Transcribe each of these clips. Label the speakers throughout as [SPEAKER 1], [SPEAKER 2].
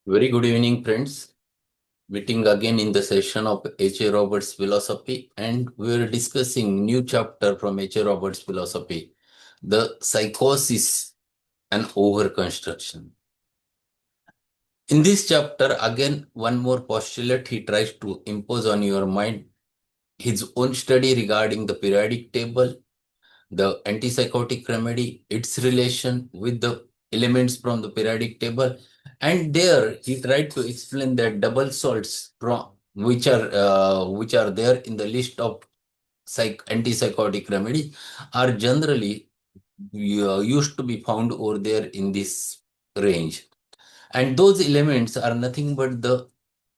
[SPEAKER 1] Very good evening, friends. Meeting again in the session of H.A.Robert's philosophy, and we're discussing new chapter from H.A.Robert's philosophy, the psychosis and over-construction. In this chapter, again, one more postulate he tries to impose on your mind, his own study regarding the periodic table, the antipsychotic remedy, its relation with the elements from the periodic table, and there he tried to explain that double salts which are there in the list of antipsychotic remedy are generally used to be found over there in this range, and those elements are nothing but the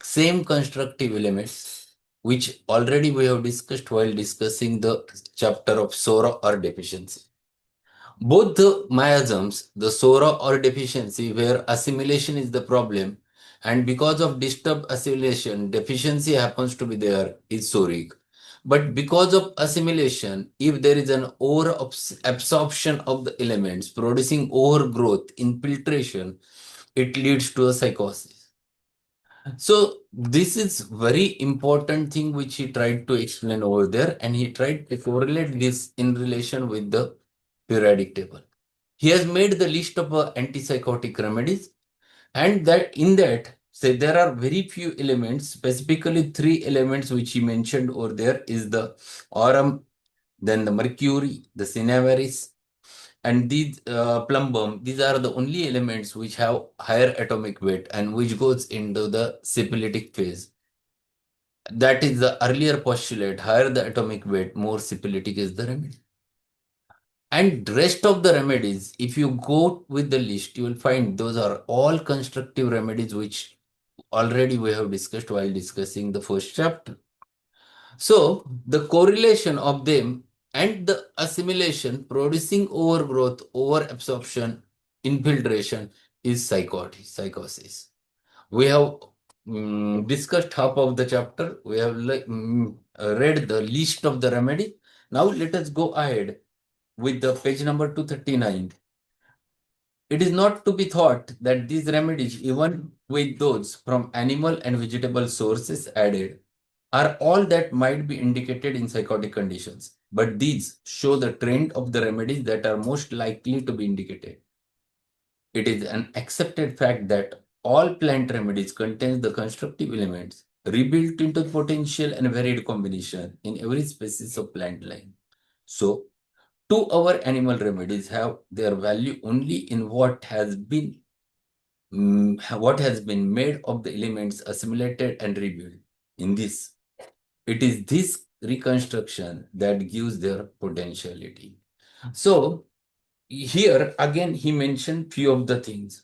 [SPEAKER 1] same constructive elements which already we have discussed while discussing the chapter of sorrow or deficiency. Both the miasms, the sorrow or deficiency, where assimilation is the problem, and because of disturbed assimilation, deficiency happens to be there, is soric. But because of assimilation, if there is an over absorption of the elements, producing overgrowth, infiltration, it leads to a psychosis. So this is very important thing which he tried to explain over there, and he tried to correlate this in relation with the periodic table. He has made the list of antipsychotic remedies, and that in that, say there are very few elements, specifically three elements which he mentioned over there is the aurum, then the mercury, the cinnabaris, and these plumbum. These are the only elements which have higher atomic weight and which goes into the syphilitic phase. That is the earlier postulate. Higher the atomic weight, more syphilitic is the remedy. And rest of the remedies, if you go with the list, you will find those are all constructive remedies which already we have discussed while discussing the first chapter. So the correlation of them and the assimilation producing overgrowth, over absorption, infiltration is psychosis. We have discussed half of the chapter. We have read the list of the remedy. Now let us go ahead with the page number 239. It is not to be thought that these remedies, even with those from animal and vegetable sources added, are all that might be indicated in psychotic conditions. But these show the trend of the remedies that are most likely to be indicated. It is an accepted fact that all plant remedies contain the constructive elements rebuilt into potential and varied combination in every species of plant line. So, two our animal remedies have their value only in what has been made of the elements assimilated and rebuilt. In this, it is this reconstruction that gives their potentiality. So here again he mentioned few of the things.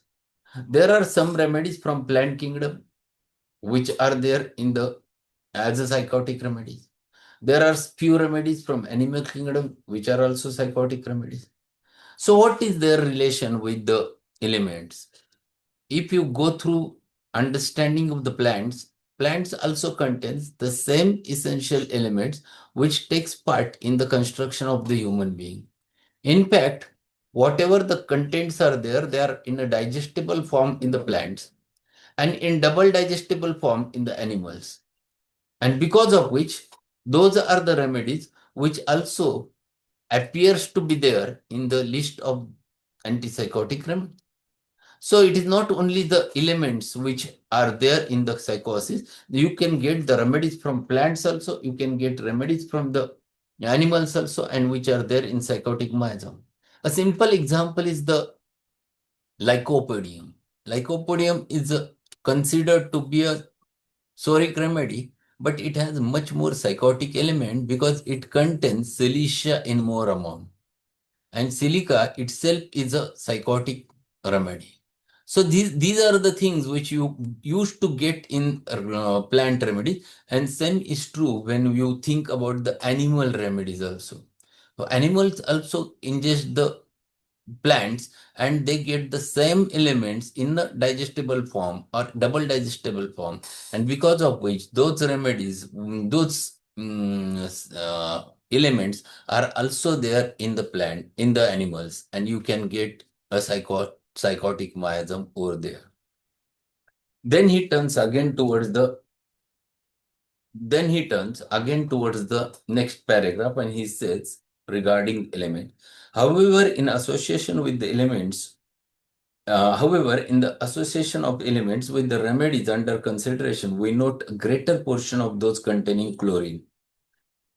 [SPEAKER 1] There are some remedies from plant kingdom which are there in the as a psychotic remedies. There are few remedies from animal kingdom which are also psychotic remedies. So what is their relation with the elements? If you go through understanding of the plants also contains the same essential elements which takes part in the construction of the human being. In fact, whatever the contents are there, they are in a digestible form in the plants and in double digestible form in the animals. And because of which, those are the remedies which also appears to be there in the list of antipsychotic remedies. So it is not only the elements which are there in the psychosis. You can get the remedies from plants also. You can get remedies from the animals also, and which are there in psychotic miasm. A simple example is the lycopodium. Lycopodium is considered to be a soric remedy, but it has much more psychotic element because it contains silicia in more amount. And silica itself is a psychotic remedy. So these are the things which you used to get in plant remedy, and same is true when you think about the animal remedies also. So animals also ingest the plants and they get the same elements in the digestible form or double digestible form, and because of which those remedies, elements are also there in the plant, in the animals, and you can get a psychotic miasm over there. Then he turns again towards the next paragraph and he says regarding element. However, in association with the elements, however, in the association of elements with the remedies under consideration, we note a greater portion of those containing chlorine,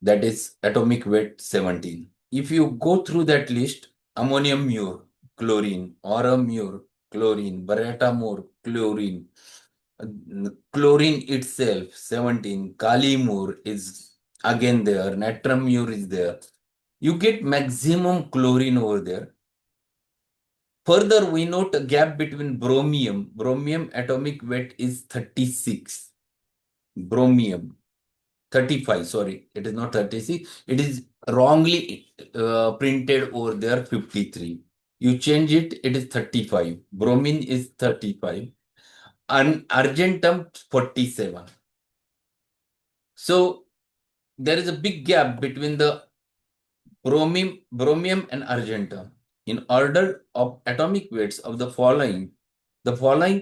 [SPEAKER 1] that is atomic weight 17. If you go through that list, ammonium mure, chlorine, aurum mure, chlorine, baratamur, chlorine, chlorine itself 17, kalimur is again there, natrum mure is there. You get maximum chlorine over there. Further, we note a gap between bromium. Bromium atomic weight is 36. Bromium, 35, sorry, it is not 36. It is wrongly printed over there, 53. You change it, it is 35. Bromine is 35. And argentum, 47. So there is a big gap between the bromium and argentum. In order of atomic weights of the following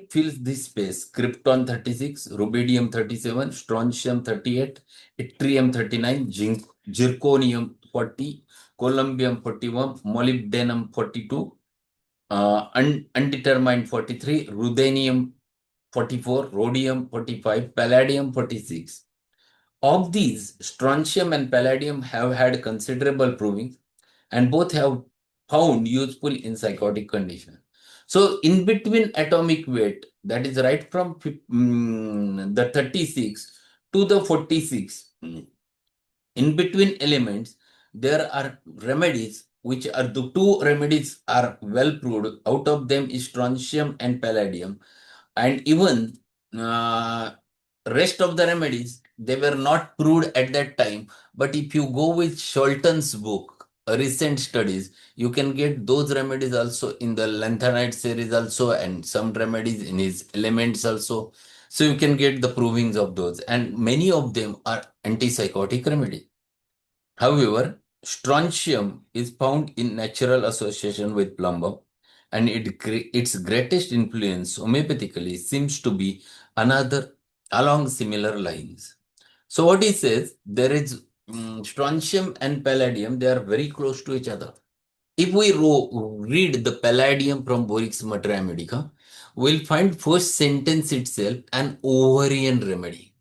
[SPEAKER 1] fills this space: krypton 36, rubidium 37, strontium 38, yttrium 39, zirconium 40, columbium 41, molybdenum 42, undetermined 43, ruthenium 44, rhodium 45, palladium 46. Of these, strontium and palladium have had considerable proving and both have found useful in psychotic condition. So in between atomic weight, that is right from the 36 to the 46, in between elements, there are remedies, which are the two remedies are well proved. Out of them is strontium and palladium. And even rest of the remedies, they were not proved at that time. But if you go with Sholton's book, recent studies, you can get those remedies also in the lanthanide series also, and some remedies in his elements also. So you can get the provings of those. And many of them are antipsychotic remedies. However, strontium is found in natural association with plumbum, and its greatest influence homeopathically seems to be another along similar lines. So what he says, there is strontium and palladium, they are very close to each other. If we read the palladium from Borix Mater Medica, we'll find first sentence itself an ovarian remedy.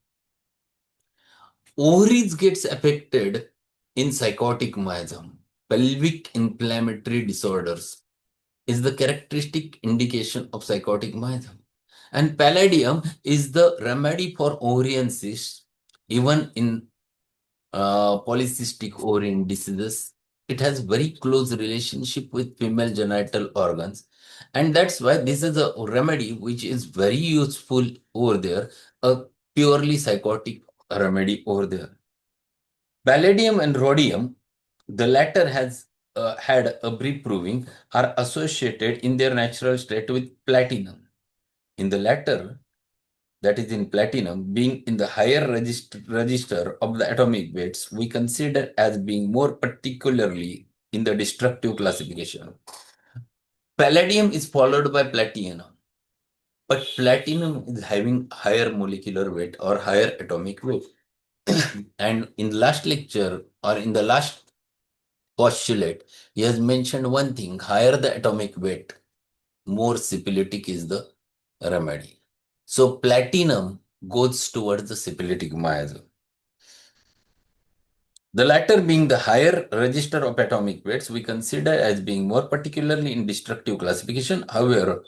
[SPEAKER 1] Ovaries gets affected in psychotic miasm. Pelvic inflammatory disorders is the characteristic indication of psychotic miasm. And palladium is the remedy for ovarian cysts, even in polycystic ovarian diseases. It has very close relationship with female genital organs. And that's why this is a remedy which is very useful over there, a purely psychotic remedy over there. Palladium and rhodium, the latter has had a brief proving, are associated in their natural state with platinum. In the latter, that is in platinum, being in the higher register of the atomic weights, we consider as being more particularly in the destructive classification. Palladium is followed by platinum, but platinum is having higher molecular weight or higher atomic weight. And in the last lecture or in the last postulate, he has mentioned one thing: higher the atomic weight, more syphilitic is the remedy. So platinum goes towards the syphilitic miasm. The latter being the higher register of atomic weights, we consider as being more particularly in destructive classification. However,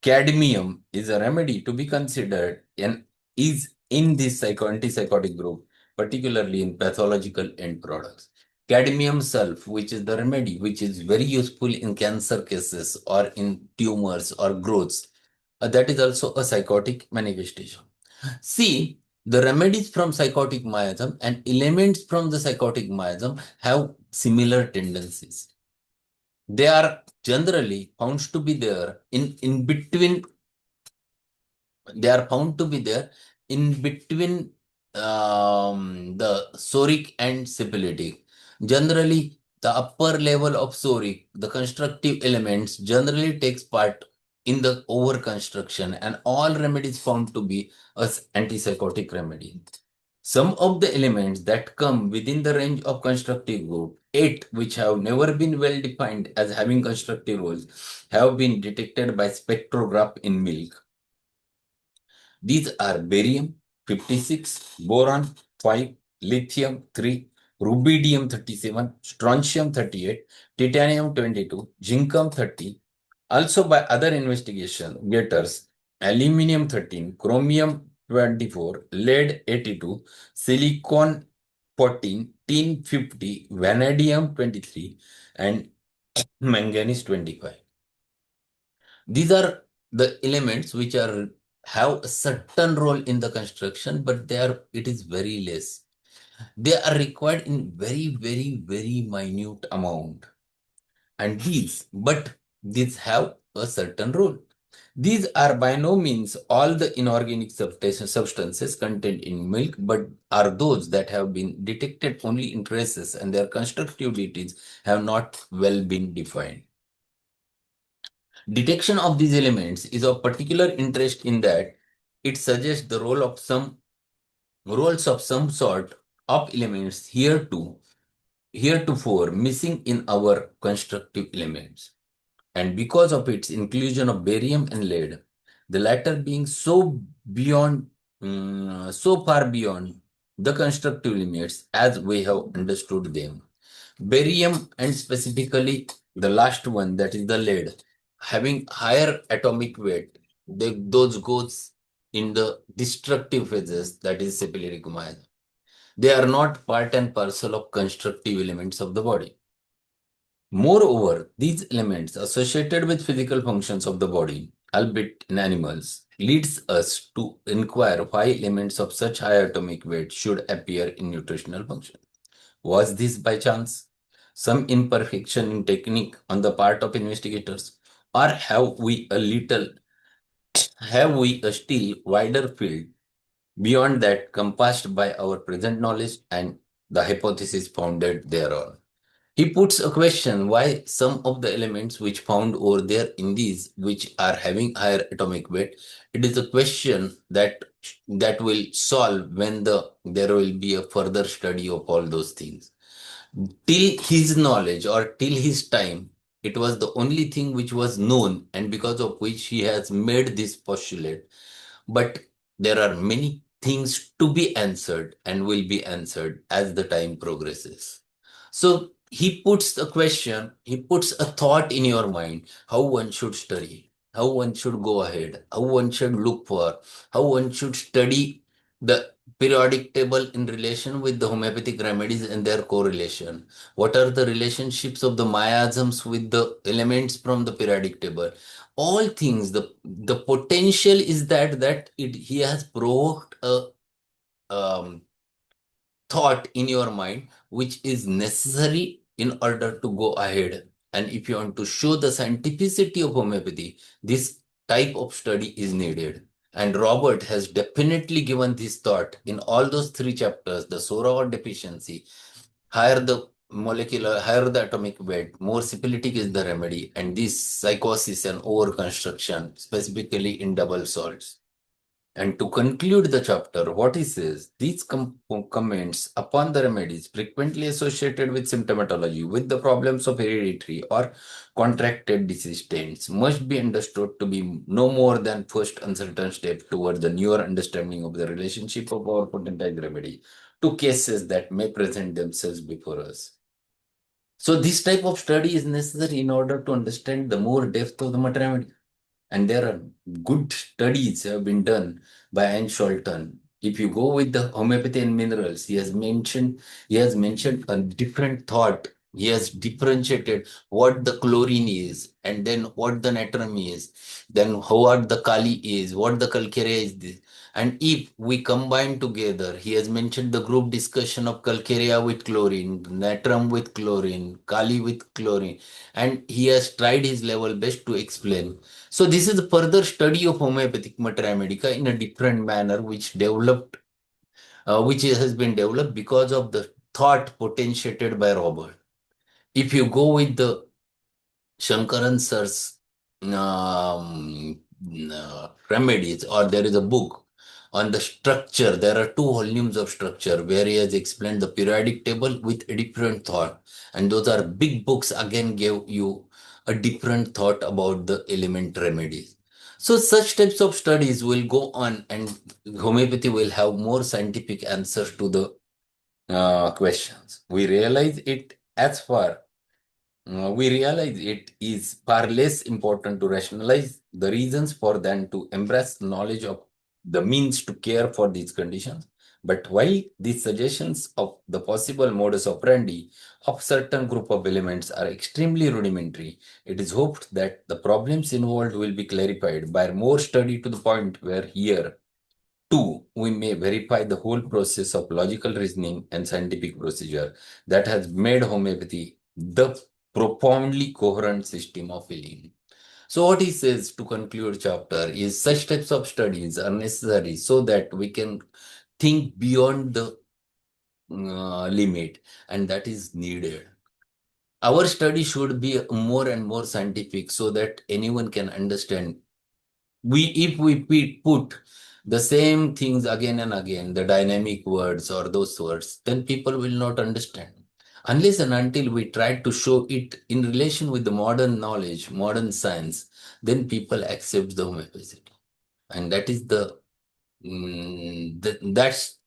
[SPEAKER 1] cadmium is a remedy to be considered and is in this antipsychotic group, particularly in pathological end products. Cadmium sulf, which is the remedy, which is very useful in cancer cases or in tumors or growths, that is also a psychotic manifestation. See, the remedies from psychotic miasm and elements from the psychotic miasm have similar tendencies. They are generally found to be there in between. They are found to be there in between the soric and syphilitic. Generally, the upper level of soric, the constructive elements, generally takes part in the over-construction, and all remedies found to be as antipsychotic remedy. Some of the elements that come within the range of constructive group, 8 which have never been well defined as having constructive roles, have been detected by spectrograph in milk. These are barium 56, boron 5, lithium 3, rubidium 37, strontium 38, titanium 22, zinc 30. Also by other investigators, aluminium 13, chromium 24, lead 82, silicon 14, tin 50, vanadium 23, and manganese 25. These are the elements which are have a certain role in the construction, but it is very less. They are required in very minute amount. And these have a certain role. These are by no means all the inorganic substances contained in milk, but are those that have been detected only in traces, and their constructive duties have not well been defined. Detection of these elements is of particular interest in that it suggests the roles of some sort of elements heretofore missing in our constructive elements. And because of its inclusion of barium and lead, the latter being so far beyond the constructive limits as we have understood them. Barium, and specifically the last one, that is the lead, having higher atomic weight, those goes in the destructive phases, that is capillary Kumaya. They are not part and parcel of constructive elements of the body. Moreover, these elements associated with physical functions of the body, albeit in animals, leads us to inquire why elements of such high atomic weight should appear in nutritional function. Was this by chance? Some imperfection in technique on the part of investigators? Or have we a still wider field beyond that compassed by our present knowledge and the hypothesis founded thereon? He puts a question why some of the elements which found over there in these which are having higher atomic weight, it is a question that will solve when there will be a further study of all those things. Till his knowledge or till his time, it was the only thing which was known, and because of which he has made this postulate. But there are many things to be answered and will be answered as the time progresses. So he puts a question, he puts a thought in your mind how one should study, how one should go ahead, how one should look for, how one should study the periodic table in relation with the homeopathic remedies and their correlation. What are the relationships of the miasms with the elements from the periodic table? All things, the potential is he has provoked a um, thought in your mind which is necessary in order to go ahead. And if you want to show the scientificity of homeopathy, this type of study is needed. And Robert has definitely given this thought in all those 3 chapters: the Sora or deficiency, higher the higher the atomic weight, more syphilitic is the remedy, and this psychosis and over-construction, specifically in double salts. And to conclude the chapter, what he says, these comments upon the remedies frequently associated with symptomatology, with the problems of hereditary or contracted disease states, must be understood to be no more than first uncertain step toward the newer understanding of the relationship of our potentized remedy to cases that may present themselves before us. So this type of study is necessary in order to understand the more depth of the matter. And there are good studies have been done by Anne Sholton. If you go with the homeopathy and minerals, he has mentioned a different thought. He has differentiated what the chlorine is, and then what the natrum is, then what the kali is, what the calcarea is. This. And if we combine together, he has mentioned the group discussion of calcarea with chlorine, natrum with chlorine, kali with chlorine, and he has tried his level best to explain. So this is a further study of homeopathic materia medica in a different manner, which has been developed because of the thought potentiated by Robert. If you go with the Shankaran sir's remedies, or there is a book on the structure. There are two volumes of structure where he has explained the periodic table with a different thought. And those are big books, again, gave you a different thought about the element remedies. So such types of studies will go on, and homeopathy will have more scientific answers to the questions. We realize it is far less important to rationalize the reasons for than to embrace knowledge of the means to care for these conditions. But while these suggestions of the possible modus operandi of certain group of elements are extremely rudimentary, it is hoped that the problems involved will be clarified by more study, to the point where here two, we may verify the whole process of logical reasoning and scientific procedure that has made homeopathy the profoundly coherent system of healing. So what he says to conclude chapter is such types of studies are necessary so that we can think beyond the limit, and that is needed. Our study should be more and more scientific so that anyone can understand. If we put the same things again and again, the dynamic words or those words, then people will not understand. Unless and until we try to show it in relation with the modern knowledge, modern science, then people accept the homeopathy. And that is that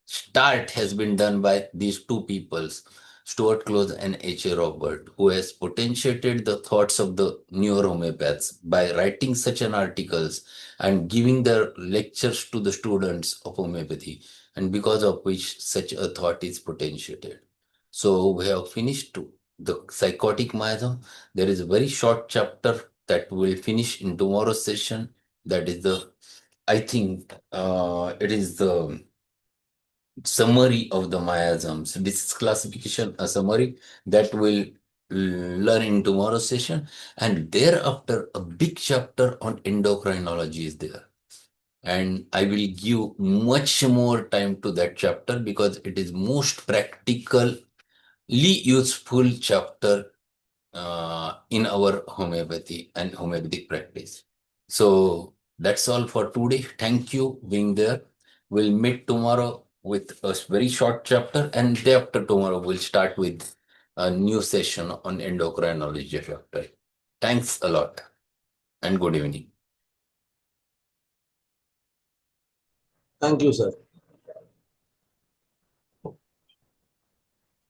[SPEAKER 1] start has been done by these two peoples, Stuart Close and H.A.Robert, who has potentiated the thoughts of the newer homeopaths by writing such an articles and giving their lectures to the students of homeopathy, and because of which such a thought is potentiated. So we have finished the psychotic miasm. There is a very short chapter that will finish in tomorrow's session. That is I think it is the summary of the miasms. This is classification, a summary that we'll learn in tomorrow's session. And thereafter, a big chapter on endocrinology is there. And I will give much more time to that chapter because it is most practically useful chapter in our homeopathy and homeopathic practice. So that's all for today. Thank you being there. We'll meet tomorrow with a very short chapter, and day after tomorrow we'll start with a new session on endocrinology chapter. Thanks a lot and good evening.
[SPEAKER 2] Thank you, sir.